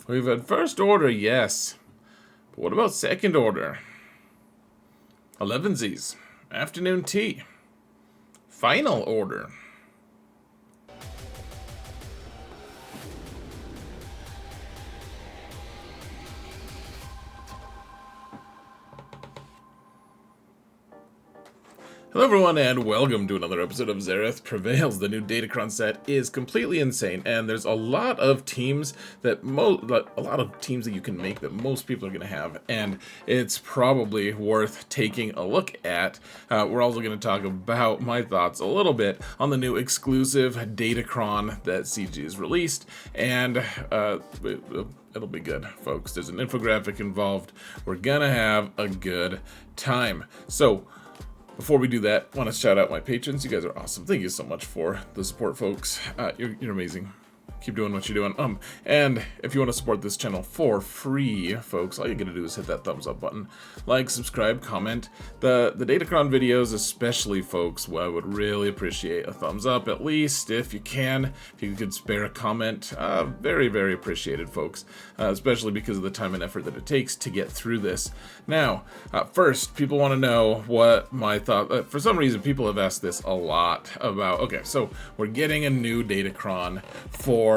We've had first order, yes. But what about second order? 11sies. Afternoon tea. Final order. Hello everyone and welcome to another episode of Zareth Prevails. The new Datacron set is completely insane, and there's a lot of teams that you can make that most people are going to have, and it's probably worth taking a look at. We're also going to talk about my thoughts a little bit on the new exclusive Datacron that CG has released, and it'll be good, folks. There's an infographic involved. We're gonna have a good time. So before we do that, I want to shout out my patrons. You guys are awesome. Thank you so much for the support, folks. You're amazing. Keep doing what you're doing. And if you want to support this channel for free, folks, all you gotta do is hit that thumbs up button. Like, subscribe, comment. The Datacron videos, especially, folks, I would really appreciate a thumbs up, at least, if you can. If you could spare a comment, very, very appreciated, folks. Especially because of the time and effort that it takes to get through this. Now, first, people want to know what my thought. For some reason, people have asked this a lot about. Okay, so we're getting a new Datacron for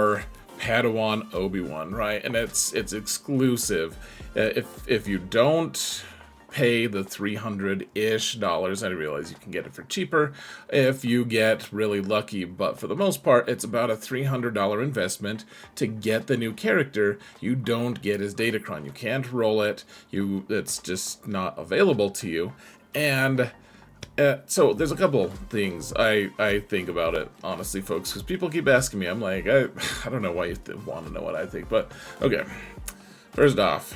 Padawan Obi-Wan, right? And it's exclusive. If you don't pay the $300-ish, I realize you can get it for cheaper if you get really lucky, but for the most part, it's about a $300 investment to get the new character. You don't get his Datacron. You can't roll it. It's just not available to you. And so there's a couple things I think about it, honestly, folks, because people keep asking me. I'm like, I don't know why you want to know what I think, but okay. First off,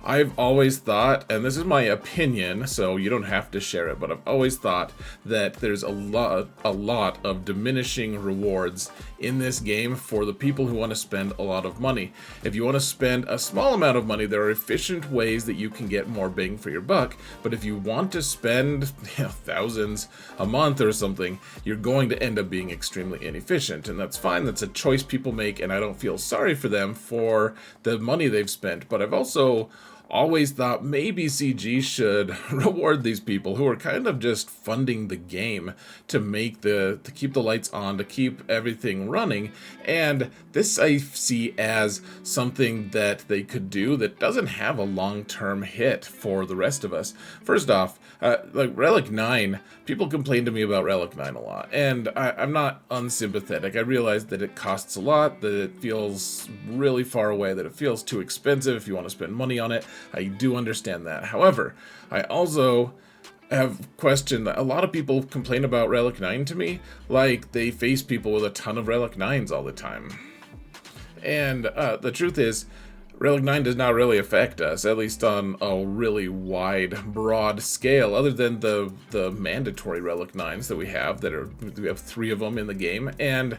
I've always thought, and this is my opinion, so you don't have to share it, but I've always thought that there's a lot of diminishing rewards in this game for the people who want to spend a lot of money. If you want to spend a small amount of money, there are efficient ways that you can get more bang for your buck, but if you want to spend thousands a month or something, you're going to end up being extremely inefficient, and that's fine. That's a choice people make, and I don't feel sorry for them for the money they've spent, but I've also always thought maybe CG should reward these people who are kind of just funding the game to keep the lights on, to keep everything running. And this I see as something that they could do that doesn't have a long-term hit for the rest of us. First off, like Relic 9, people complain to me about Relic 9 a lot, and I'm not unsympathetic. I realize that it costs a lot, that it feels really far away, that it feels too expensive if you want to spend money on it. I do understand that. However, I also have questioned that a lot of people complain about Relic 9 to me like they face people with a ton of Relic 9s all the time. And the truth is, Relic 9 does not really affect us, at least on a really wide, broad scale, other than the mandatory Relic 9s that we have. We have 3 of them in the game, and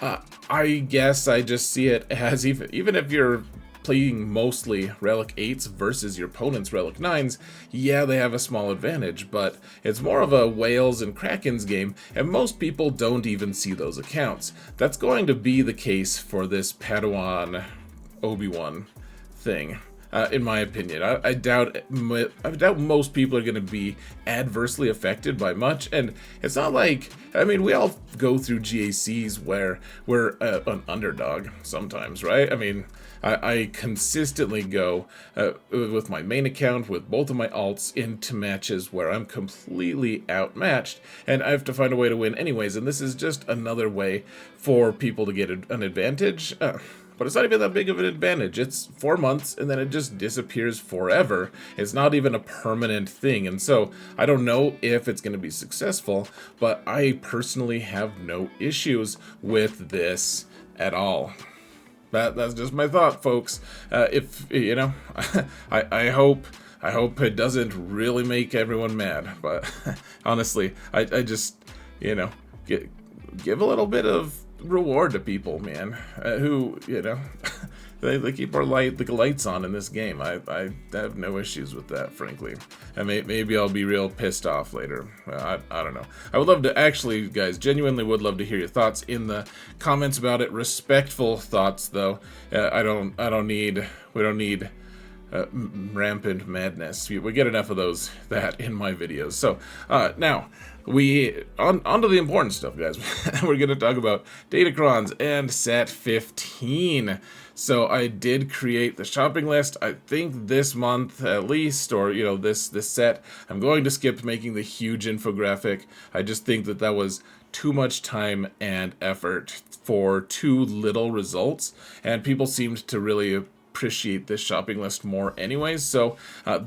I guess I just see it as even if you're playing mostly Relic 8s versus your opponent's Relic 9s, yeah, they have a small advantage, but it's more of a Whales and Krakens game, and most people don't even see those accounts. That's going to be the case for this Padawan Obi-Wan thing, in my opinion. I doubt most people are going to be adversely affected by much, and it's not like, I mean, we all go through GACs where we're an underdog sometimes, right? I mean, I consistently go with my main account, with both of my alts, into matches where I'm completely outmatched, and I have to find a way to win anyways, and this is just another way for people to get an advantage. But it's not even that big of an advantage. It's 4 months, and then it just disappears forever. It's not even a permanent thing, and so I don't know if it's going to be successful, but I personally have no issues with this at all. That's just my thought, folks. If you know, I hope it doesn't really make everyone mad, but honestly, I just, you know, give a little bit of reward to people, man, who, you know, they keep our lights on in this game. I have no issues with that, frankly. And maybe I'll be real pissed off later. I don't know. I would love to, actually, guys, genuinely would love to hear your thoughts in the comments about it. Respectful thoughts, though. We don't need rampant madness. We get enough of that in my videos. So now on to the important stuff, guys. We're gonna talk about Datacrons and set 15. So I did create the shopping list, I think this month at least, or this set. I'm going to skip making the huge infographic. I just think that was too much time and effort for too little results, and people seemed to really appreciate this shopping list more anyways. So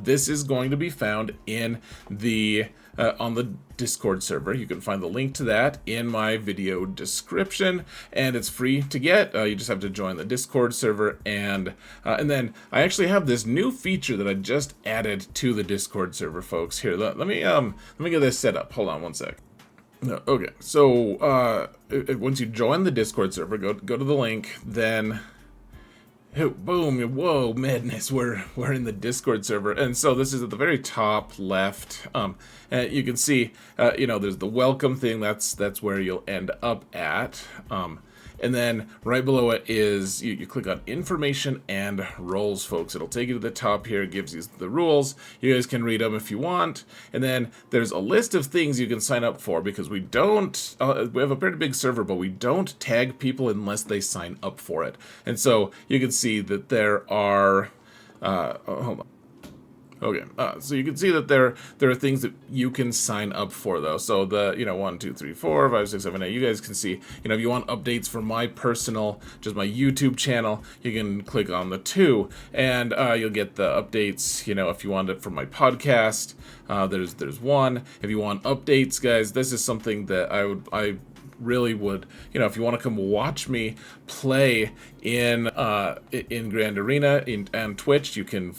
this is going to be found in the on the Discord server. You can find the link to that in my video description, and it's free to get. You just have to join the Discord server, and then I actually have this new feature that I just added to the Discord server, folks. Here, let me get this set up. Hold on one sec. Okay, so once you join the Discord server, go to the link, then boom, whoa, madness, we're in the Discord server. And so this is at the very top left, and you can see there's the welcome thing. That's where you'll end up at, and then right below it is you click on information and roles, folks. It'll take you to the top here. It gives you the rules. You guys can read them if you want. And then there's a list of things you can sign up for, because we have a pretty big server, but we don't tag people unless they sign up for it. And so you can see that there are hold on. Okay, so you can see that there are things that you can sign up for, though. So the 1, 2, 3, 4, 5, 6, 7, 8. You guys can see, if you want updates for my personal, just my YouTube channel, you can click on the 2, and you'll get the updates. If you want it for my podcast, there's 1. If you want updates, guys, this is something that I really would, if you want to come watch me play in Grand Arena and Twitch, you can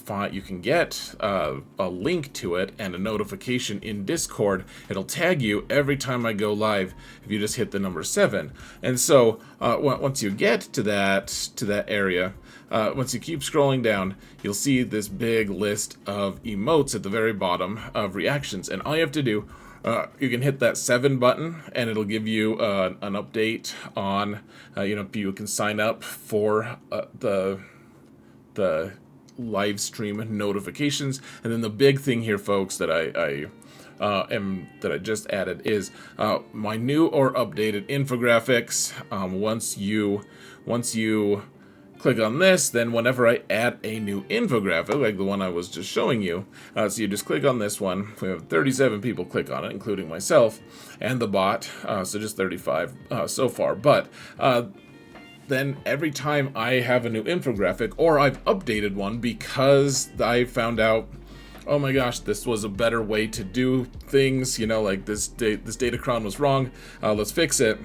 get a link to it and a notification in Discord. It'll tag you every time I go live if you just hit the number 7. And so once you get to that area, once you keep scrolling down, you'll see this big list of emotes at the very bottom of reactions, and all you have to do, you can hit that 7 button, and it'll give you an update on, you can sign up for the live stream notifications. And then the big thing here, folks, that I just added is my new or updated infographics. Once you click on this, then whenever I add a new infographic, like the one I was just showing you, so you just click on this one. We have 37 people click on it, including myself and the bot, so just 35 so far. But then every time I have a new infographic, or I've updated one because I found out, oh my gosh, this was a better way to do things, like this Datacron was wrong, let's fix it,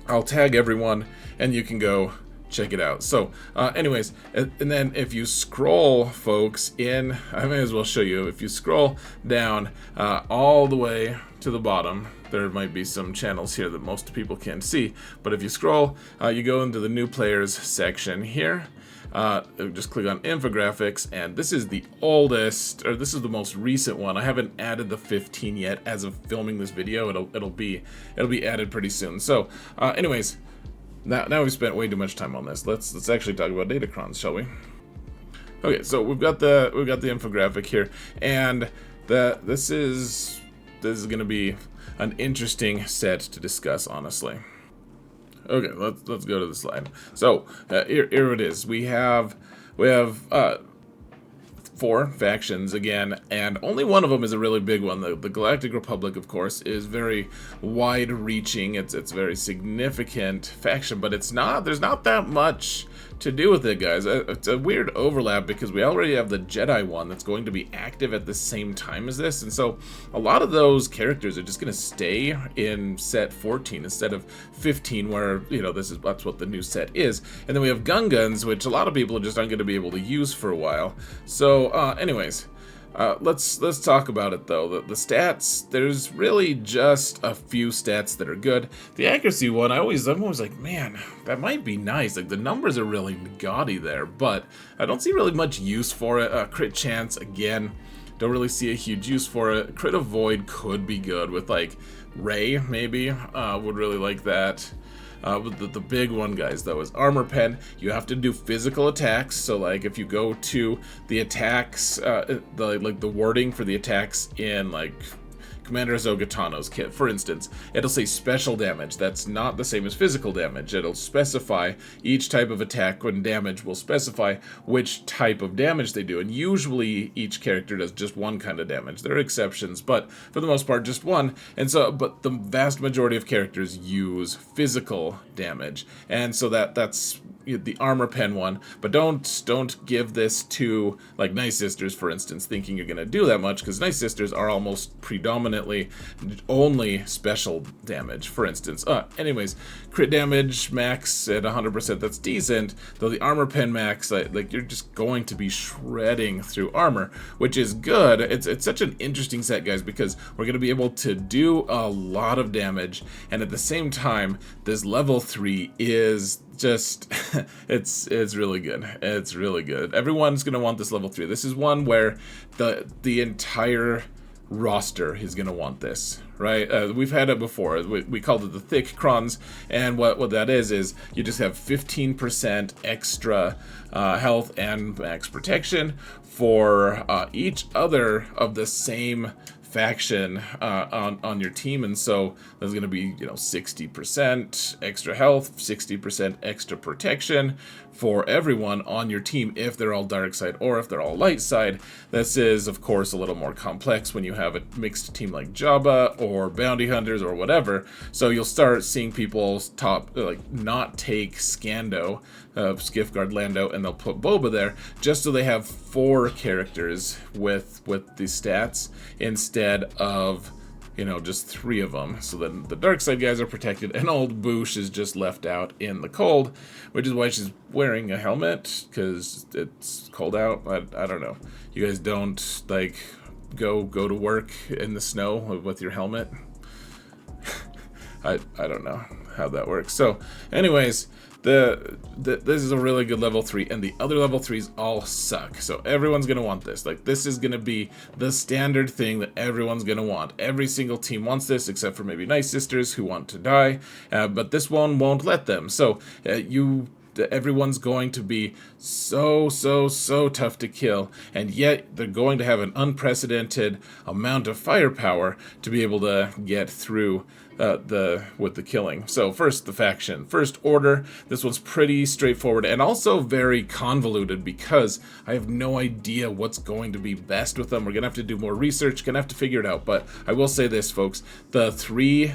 I'll tag everyone, and you can go check it out. So anyways, and then if you scroll, folks, I may as well show you. If you scroll down all the way to the bottom, there might be some channels here that most people can't see, but if you scroll, you go into the new players section here. Just click on infographics, and this is the oldest, or this is the most recent one. I haven't added the 15 yet as of filming this video. It'll be added pretty soon. So anyways, Now we've spent way too much time on this. Let's actually talk about Datacrons, shall we? Okay, so we've got the infographic here, and this is going to be an interesting set to discuss, honestly. Okay, let's go to the slide. So here it is. We have 4 factions again, and only one of them is a really big one. The Galactic Republic, of course, is very wide-reaching. It's a very significant faction, but there's not that much to do with it, guys. It's a weird overlap because we already have the Jedi one that's going to be active at the same time as this, and so a lot of those characters are just going to stay in set 14 instead of 15, where that's what the new set is. And then we have Gungans, which a lot of people just aren't going to be able to use for a while. So anyways, Let's talk about it though. The stats, there's really just a few stats that are good. The accuracy one, I'm always like, man, that might be nice. Like the numbers are really gaudy there, but I don't see really much use for it. Crit chance, again, don't really see a huge use for it. Crit avoid could be good with like Ray, maybe. Would really like that. The big one, guys, though, is armor pen. You have to do physical attacks. So, like, if you go to the attacks, the wording for the attacks in like Commander Zogatano's kit, for instance, it'll say special damage. That's not the same as physical damage. It'll specify each type of attack when damage will specify which type of damage they do. And usually each character does just one kind of damage. There are exceptions, but for the most part, just one. And so, but the vast majority of characters use physical damage. And so that's the armor pen one, but don't give this to like Nice Sisters, for instance, thinking you're gonna do that much, because Nice Sisters are almost predominantly only special damage, for instance. Anyways, crit damage max at 100%, that's decent, though the armor pen max, like you're just going to be shredding through armor, which is good. It's such an interesting set, guys, because we're gonna be able to do a lot of damage, and at the same time, this level 3 is just it's really good. It's really good. Everyone's gonna want this level 3. This is one where the entire roster is gonna want this, right? We've had it before. We called it the DATACRONS, and what that is you just have 15% extra health and max protection for each other of the same faction on your team, and so there's going to be 60% extra health, 60% extra protection for everyone on your team if they're all dark side or if they're all light side. This is of course a little more complex when you have a mixed team like Jabba or bounty hunters or whatever, so you'll start seeing people not take Scando, Skiffguard Lando, and they'll put Boba there just so they have 4 characters with the stats instead of just 3 of them. So then the dark side guys are protected, and old Boosh is just left out in the cold, which is why she's wearing a helmet, because it's cold out. I don't know. You guys don't like go to work in the snow with your helmet? I don't know how that works. So anyways, this is a really good level 3, and the other level 3s all suck. So everyone's gonna want this. Like, this is gonna be the standard thing that everyone's gonna want. Every single team wants this, except for maybe Nice Sisters who want to die, but this one won't let them. So everyone's going to be so tough to kill, and yet they're going to have an unprecedented amount of firepower to be able to get through with the killing. So first, the faction. First Order. This one's pretty straightforward and also very convoluted because I have no idea what's going to be best with them. We're gonna have to do more research, gonna have to figure it out. But I will say this, folks: the three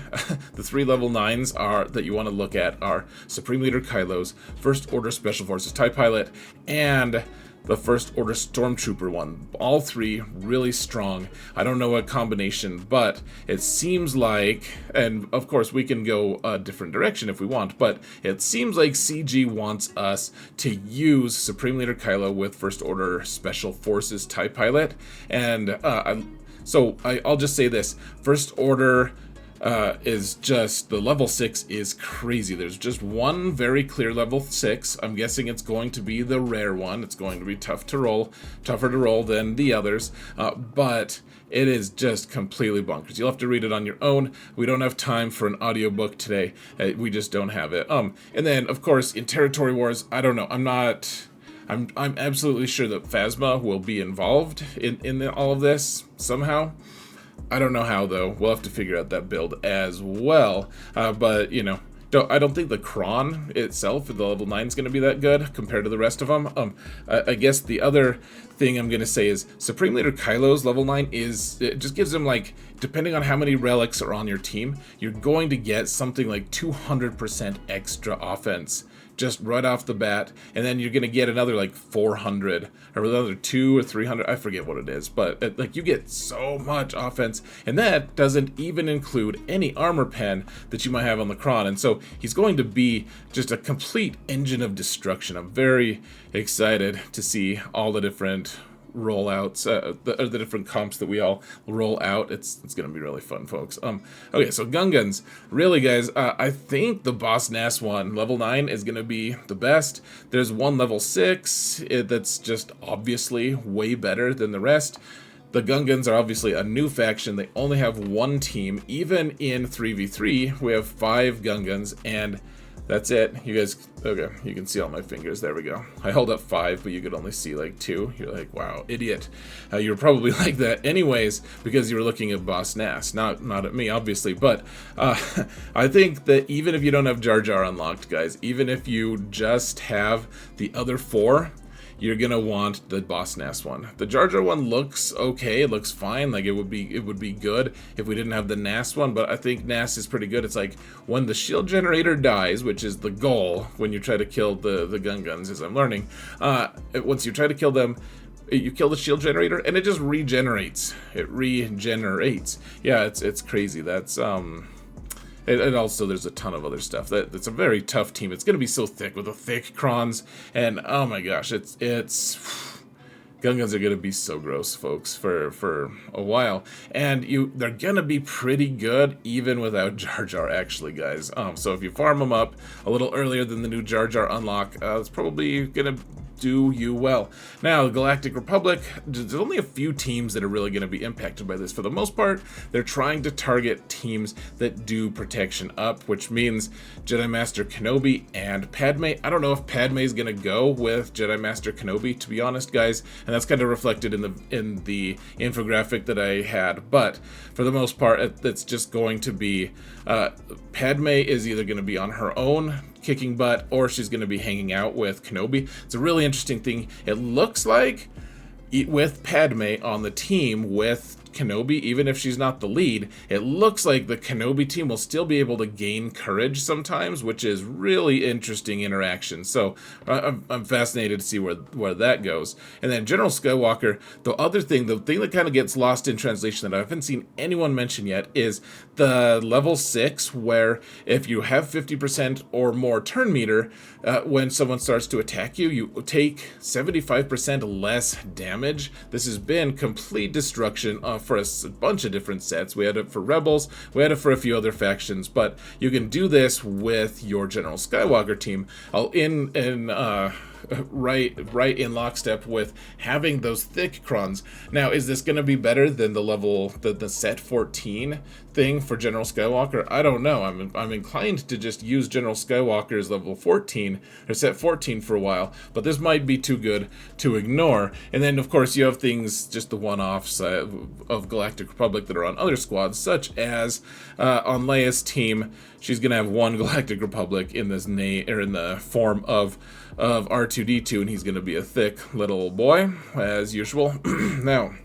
level 9s that you want to look at are Supreme Leader Kylo's, First Order Special Forces TIE Pilot, and the First Order Stormtrooper one. All 3 really strong. I don't know what combination, but it seems like, and of course we can go a different direction if we want, but it seems like CG wants us to use Supreme Leader Kylo with First Order Special Forces TIE Pilot, and I'll just say this: First Order is just, the level 6 is crazy. There's just one very clear level 6. I'm guessing it's going to be the rare one. It's going to be tougher to roll than the others, but it is just completely bonkers. You'll have to read it on your own. We don't have time for an audiobook today. We just don't have it. And then of course in Territory Wars, I don't know. I'm absolutely sure that Phasma will be involved in all of this somehow. I don't know how, though. We'll have to figure out that build as well. But, I don't think the Kron itself, the level 9, is going to be that good compared to the rest of them. I guess the other thing I'm going to say is Supreme Leader Kylo's level 9 it just gives him, like, depending on how many relics are on your team, you're going to get something like 200% extra offense just right off the bat, and then you're gonna get another like 400 or another 200 or 300, I forget what it is, but like you get so much offense, and that doesn't even include any armor pen that you might have on the Kron, and so he's going to be just a complete engine of destruction. I'm very excited to see all the different rollouts, the different comps that we all roll out. It's going to be really fun, folks. Okay, so gun guns. Really, guys, I think the Boss Nass one, level 9, is going to be the best. There's one level 6 that's just obviously way better than the rest. The gun guns are obviously a new faction. They only have one team. Even in 3v3, we have 5 gun guns, and that's it. You guys, okay, you can see all my fingers. There we go. I held up 5, but you could only see like 2. You're like, wow, idiot. You were probably like that anyways, because you were looking at Boss Nass, not at me, obviously. But I think that even if you don't have Jar Jar unlocked, guys, even if you just have the other 4, you're gonna want the Boss Nass one. The Jar Jar one looks okay, it looks fine, like it would be good if we didn't have the Nass one, but I think Nass is pretty good. It's like when the shield generator dies, which is the goal when you try to kill the gun guns, as I'm learning, once you try to kill them, you kill the shield generator and it just regenerates. It regenerates. Yeah, it's crazy. That's and also, there's a ton of other stuff. That's a very tough team. It's going to be so thick with the DATACRONS, and oh my gosh, it's gun guns are going to be so gross, folks, for a while. And they're going to be pretty good even without Jar Jar, actually, guys. So if you farm them up a little earlier than the new Jar Jar unlock, it's probably going to do you well. Now, the Galactic Republic, there's only a few teams that are really going to be impacted by this. For the most part, they're trying to target teams that do protection up, which means Jedi Master Kenobi and Padme. I don't know if Padme is going to go with Jedi Master Kenobi, to be honest, guys, and that's kind of reflected in the infographic that I had. But for the most part, it's just going to be Padme is either going to be on her own kicking butt, or she's going to be hanging out with Kenobi. It's a really interesting thing. It looks like with Padme on the team with Kenobi, even if she's not the lead, it looks like the Kenobi team will still be able to gain courage sometimes, which is really interesting interaction. So I'm fascinated to see where that goes. And then General Skywalker, the thing that kind of gets lost in translation that I haven't seen anyone mention yet is the level 6, where if you have 50% or more turn meter, when someone starts to attack you, you take 75% less damage. This has been complete destruction for a bunch of different sets. We had it for Rebels, we had it for a few other factions, but you can do this with your General Skywalker team. Right in lockstep with having those DATACRONS. Now, is this going to be better than the set 14 thing for General Skywalker? I don't know. I'm inclined to just use General Skywalker's level 14 or set 14 for a while, but this might be too good to ignore. And then, of course, you have things, just the one-offs of Galactic Republic that are on other squads, such as on Leia's team. She's gonna have one Galactic Republic in this in the form of R2-D2, and he's gonna be a thick little boy as usual. Now,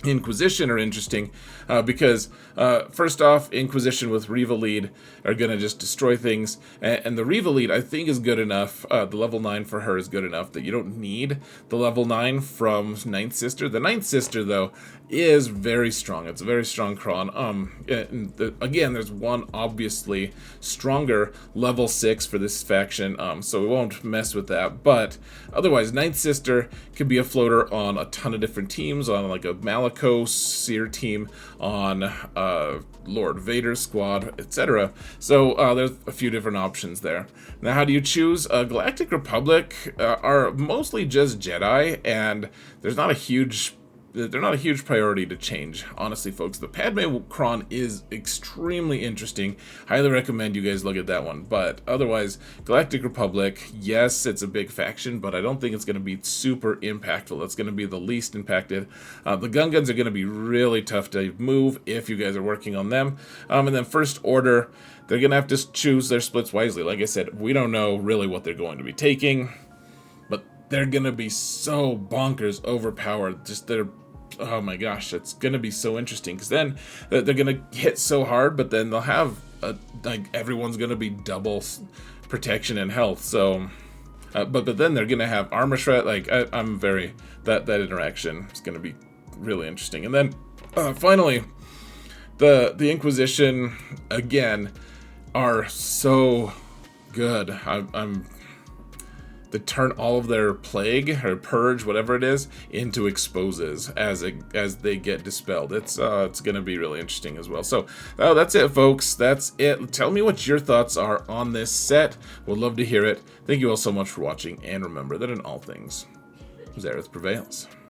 Inquisition are interesting because first off, Inquisition with Reva lead are gonna just destroy things, and the Reva lead I think is good enough. The level 9 for her is good enough that you don't need the level 9 from Ninth Sister. The Ninth Sister, though, is very strong. It's a very strong cron. Again, there's one obviously stronger level 6 for this faction, so we won't mess with that. But otherwise, Ninth Sister could be a floater on a ton of different teams, on like a Malicos Seer team, on Lord Vader's squad, etc. So there's a few different options there. Now, how do you choose? Galactic Republic are mostly just Jedi, and they're not a huge priority to change, honestly, folks. The Padme Cron is extremely interesting. Highly recommend you guys look at that one. But otherwise, Galactic Republic, yes, it's a big faction, but I don't think it's going to be super impactful. It's going to be the least impacted. The gun guns are going to be really tough to move if you guys are working on them. And then First Order, they're going to have to choose their splits wisely. Like I said, we don't know really what they're going to be taking, but they're going to be so bonkers overpowered. Oh my gosh, it's gonna be so interesting, because then they're gonna hit so hard, but then they'll have like everyone's gonna be double protection and health. So but then they're gonna have armor shred. Like I'm very that interaction is gonna be really interesting. And then finally, the Inquisition again are so good. that turn all of their plague or purge, whatever it is, into exposes as they get dispelled. It's gonna be really interesting as well. So that's it, folks. That's it. Tell me what your thoughts are on this set. We'd love to hear it. Thank you all so much for watching, and remember that in all things, Xerath prevails.